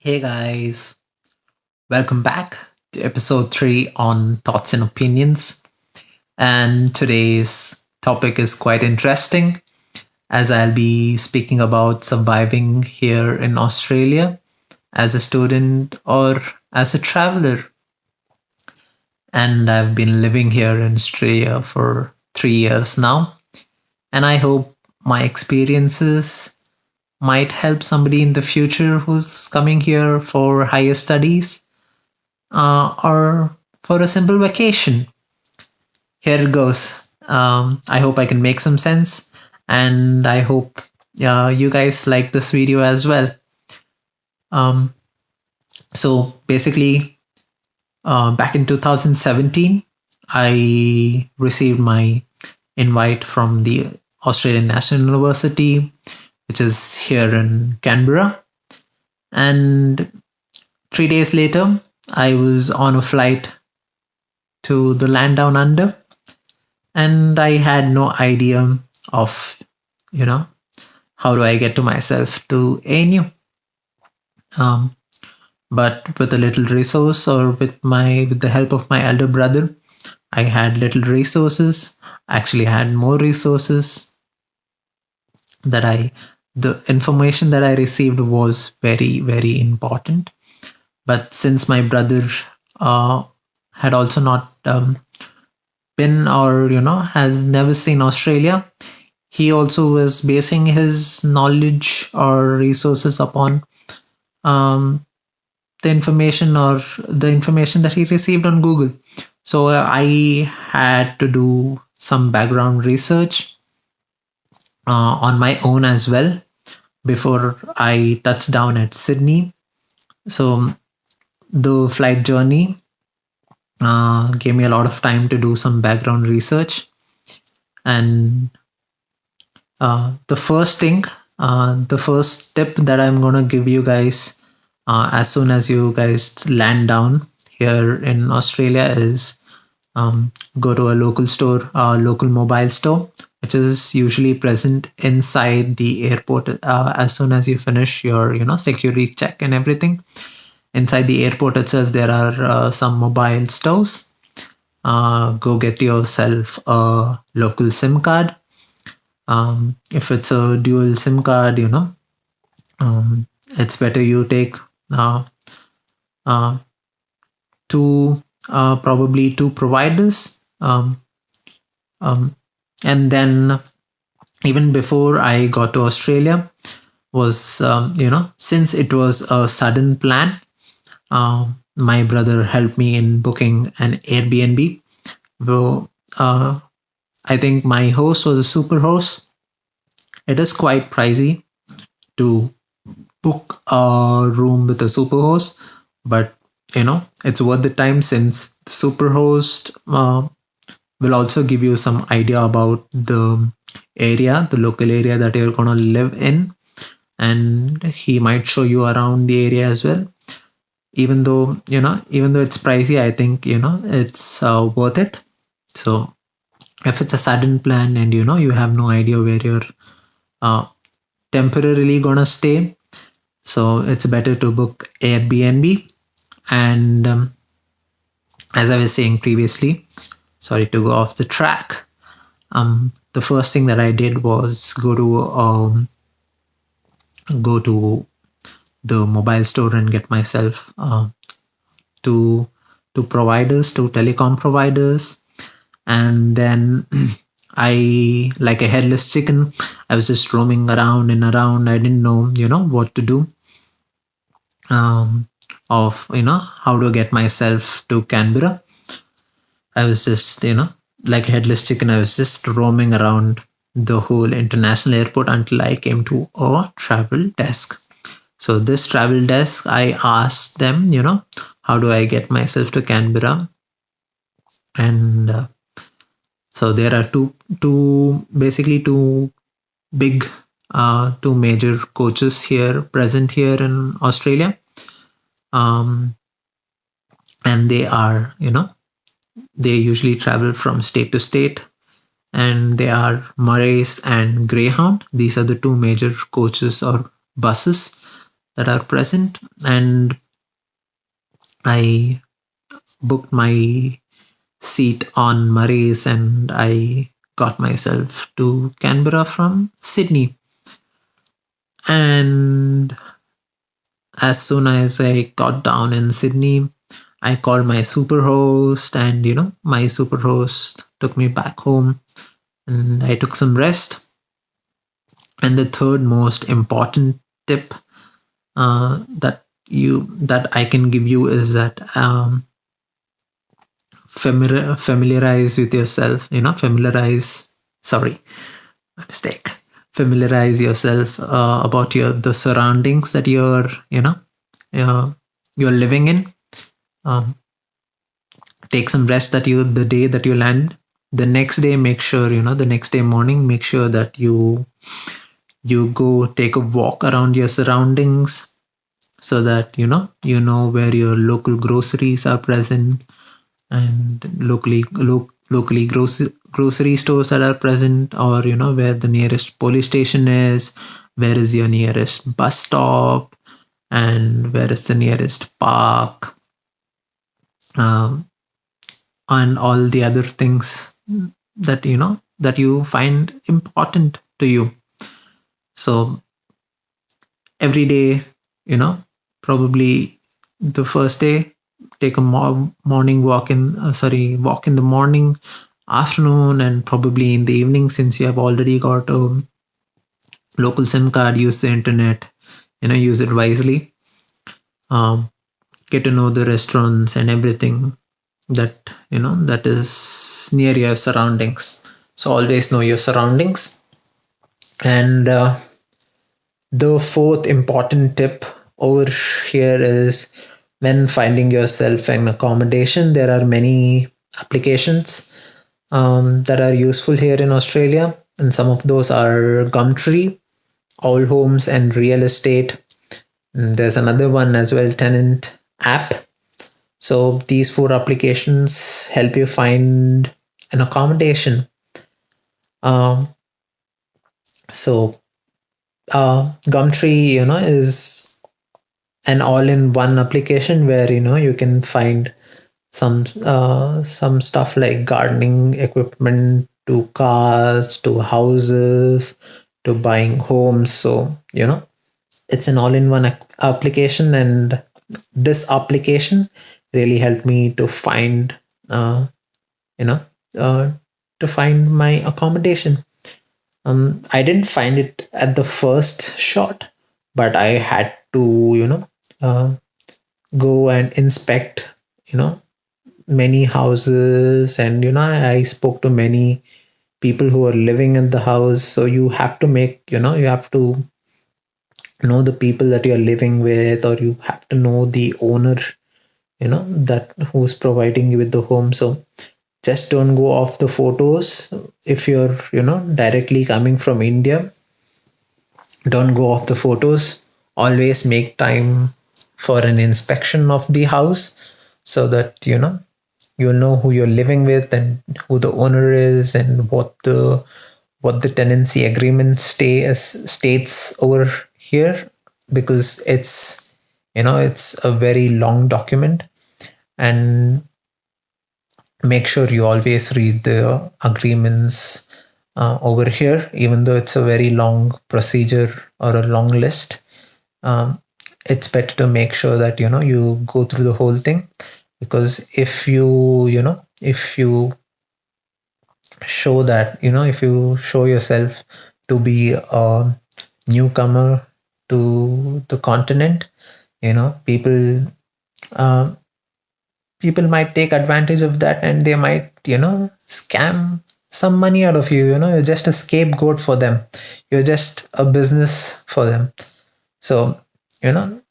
Hey guys, welcome back to episode 3 on thoughts and opinions. And today's topic is quite interesting as I'll be speaking about surviving here in Australia as a student or as a traveler. And I've been living here in Australia for 3 years now. And I hope my experiences might help somebody in the future who's coming here for higher studies or for a simple vacation. Here it goes. I hope I can make some sense, and I hope you guys like this video as well. Um, so basically, back in 2017, I received my invite from the Australian National University, which is here in Canberra. And 3 days later, I was on a flight to the land down under, and I had no idea of, you know, how do I get to myself to ANU. Um, but with a little resource, or with the help of my elder brother, I had little resources. Actually, I had more resources that I. The information that I received was very important. But since my brother uh, had also not been, or has never seen Australia, he also was basing his knowledge or resources upon um, the information that he received on Google. So I had to do some background research on my own as well before I touched down at Sydney. So the flight journey gave me a lot of time to do some background research. And the first tip that I'm going to give you guys as soon as you guys land down here in Australia is go to a local store, local mobile store, which is usually present inside the airport. As soon as you finish your, security check and everything, inside the airport itself, there are some mobile stores. Go get yourself a local SIM card. If it's a dual SIM card, it's better you take uh, uh, probably two providers. Um, and then even before I got to Australia, was since it was a sudden plan, my brother helped me in booking an Airbnb. Well, I think my host was a super host. It is quite pricey to book a room with a superhost, but it's worth the time since the superhost will also give you some idea about the local area that you're going to live in, and he might show you around the area as well. Even though it's pricey, I think it's worth it. So if it's a sudden plan and you have no idea where you're uh, temporarily gonna stay, so it's better to book Airbnb. And as I was saying previously, sorry to go off the track, the first thing that I did was go to the mobile store and get myself to providers, to telecom providers. And then I, like a headless chicken, I was just roaming around and around. I didn't know what to do, of how to get myself to Canberra. I was just like a headless chicken. I was just roaming around the whole international airport until I came to a travel desk. So this travel desk, I asked them, how do I get myself to Canberra? And so there are basically two big, two major coaches here present here in Australia. And they are, they usually travel from state to state, and they are Murray's and Greyhound. These are the two major coaches or buses that are present. And I booked my seat on Murray's and I got myself to Canberra from Sydney. And as soon as I got down in Sydney, I called my super host, and my super host took me back home and I took some rest. And the third most important tip that I can give you is that familiarize with yourself. Familiarize. Sorry, mistake. Familiarize yourself about the surroundings that uh, you're living in. Um, Take some rest that you the day that you land. The next day, make sure the next day morning. Make sure that you go take a walk around your surroundings so that you know where your local groceries are present, and locally grocery stores that are present, or where the nearest police station is, where is your nearest bus stop, and where is the nearest park, um, and all the other things that you find important to you. So every day, you know, probably the first day, take a morning walk in the morning, afternoon, and probably in the evening. Since you have already got a local SIM card, use the internet, use it wisely. Um, get to know the restaurants and everything that is near your surroundings. So always know your surroundings. And the fourth important tip over here is, when finding yourself an accommodation, there are many applications that are useful here in Australia, and some of those are Gumtree, All Homes, and Real Estate. And there's another one as well, Tenant App. So these four applications help you find an accommodation. Um, so Gumtree, is an all-in-one application where you can find some stuff like gardening equipment to cars to houses to buying homes. So it's an all-in-one application, and this application really helped me to find you know uh, to find my accommodation. I didn't find it at the first shot, but I had to uh, go and inspect you know many houses, and I spoke to many people who are living in the house. So you have to you have to know the people that you're living with, or you have to know the owner, that who's providing you with the home. So just don't go off the photos. If you're directly coming from India, don't go off the photos. Always make time for an inspection of the house, so that you'll know who you're living with and who the owner is, and what the tenancy agreement states over here, because it's a very long document. And make sure you always read the agreements over here, even though it's a very long procedure or a long list. um, it's better to make sure that you go through the whole thing, because if you if you show yourself to be a newcomer to the continent, people uh, people might take advantage of that, and they might scam some money out of you. You're just a scapegoat for them. You're just a business for them. So you know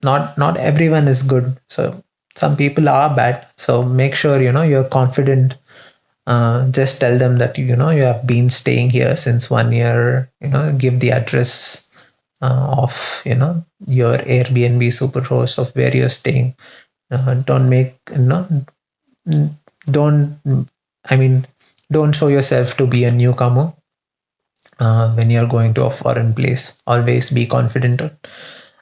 not everyone is good. So some people are bad. So make sure you're confident. Just tell them that you have been staying here since 1 year. Give the address of your Airbnb superhost of where you're staying. Don't make don't I mean don't show yourself to be a newcomer when you're going to a foreign place. Always be confident.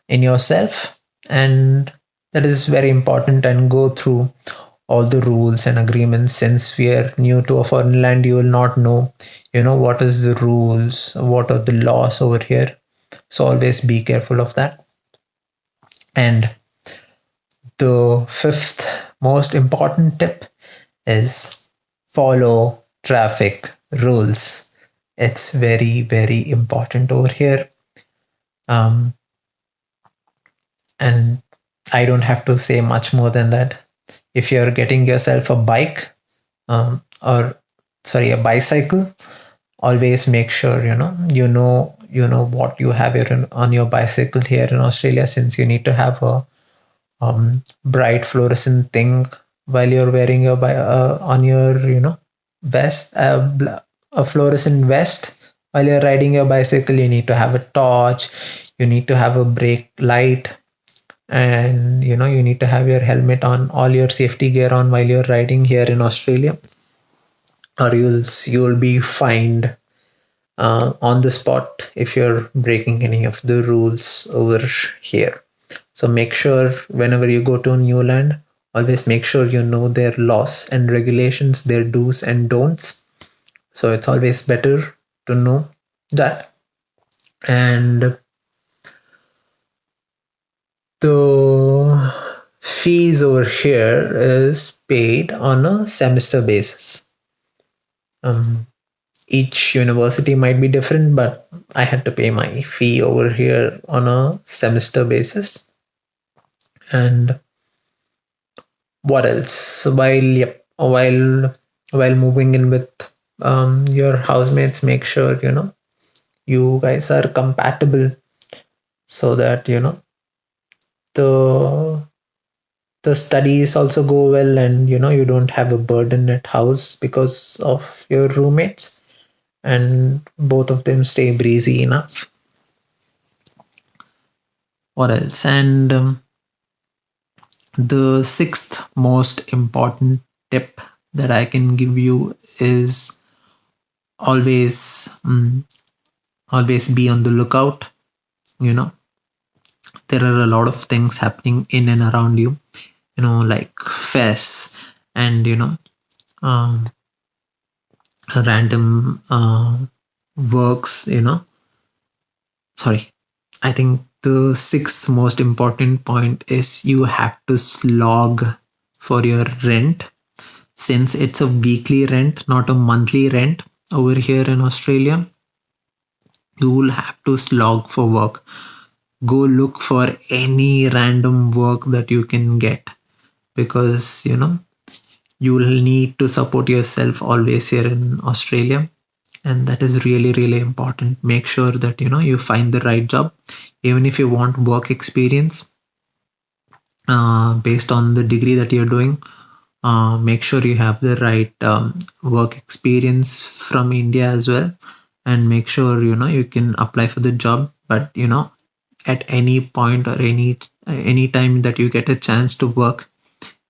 in yourself, and that is very important, and go through all the rules and agreements. Since we are new to a foreign land, you will not know, what is the rules, what are the laws over here. So always be careful of that. And the fifth most important tip is follow traffic rules. It's very, very important over here. Um, and I don't have to say much more than that. If you're getting yourself a bike, or sorry, a bicycle, always make sure you know what you have here on your bicycle here in Australia, since you need to have a bright fluorescent thing while you're wearing your on your vest, a fluorescent vest while you're riding your bicycle. You need to have a torch, you need to have a brake light, and you need to have your helmet on, all your safety gear on while you're riding here in Australia, or you'll be fined on the spot if you're breaking any of the rules over here. So make sure whenever you go to a new land, always make sure you know their laws and regulations, their do's and don'ts. So it's always better to know that. And the fees over here is paid on a semester basis. Um, each university might be different, but I had to pay my fee over here on a semester basis. And what else? While moving in with your housemates, make sure you guys are compatible, so that the the studies also go well, and you don't have a burden at house because of your roommates, and both of them stay breezy enough. What else? And the sixth most important tip that I can give you is always always be on the lookout. you know there are a lot of things happening in and around you, like fests, and um, random works. Sorry, I think the sixth most important point is you have to slog for your rent, since it's a weekly rent, not a monthly rent over here in Australia. You will have to slog for work. Go look for any random work that you can get, because you will need to support yourself always here in Australia, and that is really, really important. Make sure that you find the right job. Even if you want work experience based on the degree that you're doing, make sure you have the right work experience from India as well, and make sure you can apply for the job. But at any point, or any time that you get a chance to work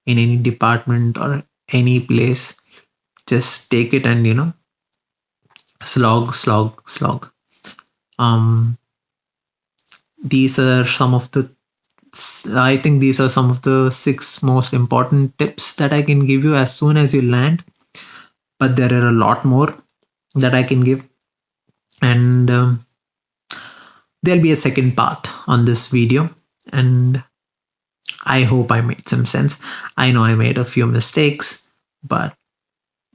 in any department or any place, just take it and slog. um these are some of the I think these are some of the six most important tips that I can give you as soon as you land, but there are a lot more that I can give. And there'll be a second part on this video, and I hope I made some sense. I know I made a few mistakes, but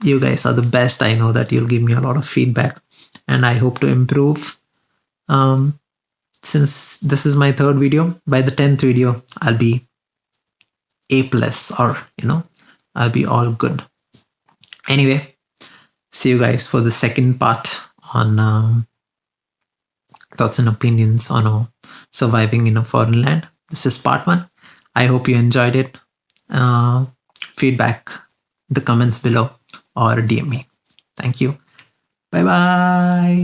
you guys are the best. I know that you'll give me a lot of feedback, and I hope to improve. Um, since this is my third video, by the 10th video, I'll be A plus, or I'll be all good. Anyway, see you guys for the second part on thoughts and opinions on surviving in a foreign land. This is part one. I hope you enjoyed it. Feedback in the comments below, or DM me. Thank you. Bye bye.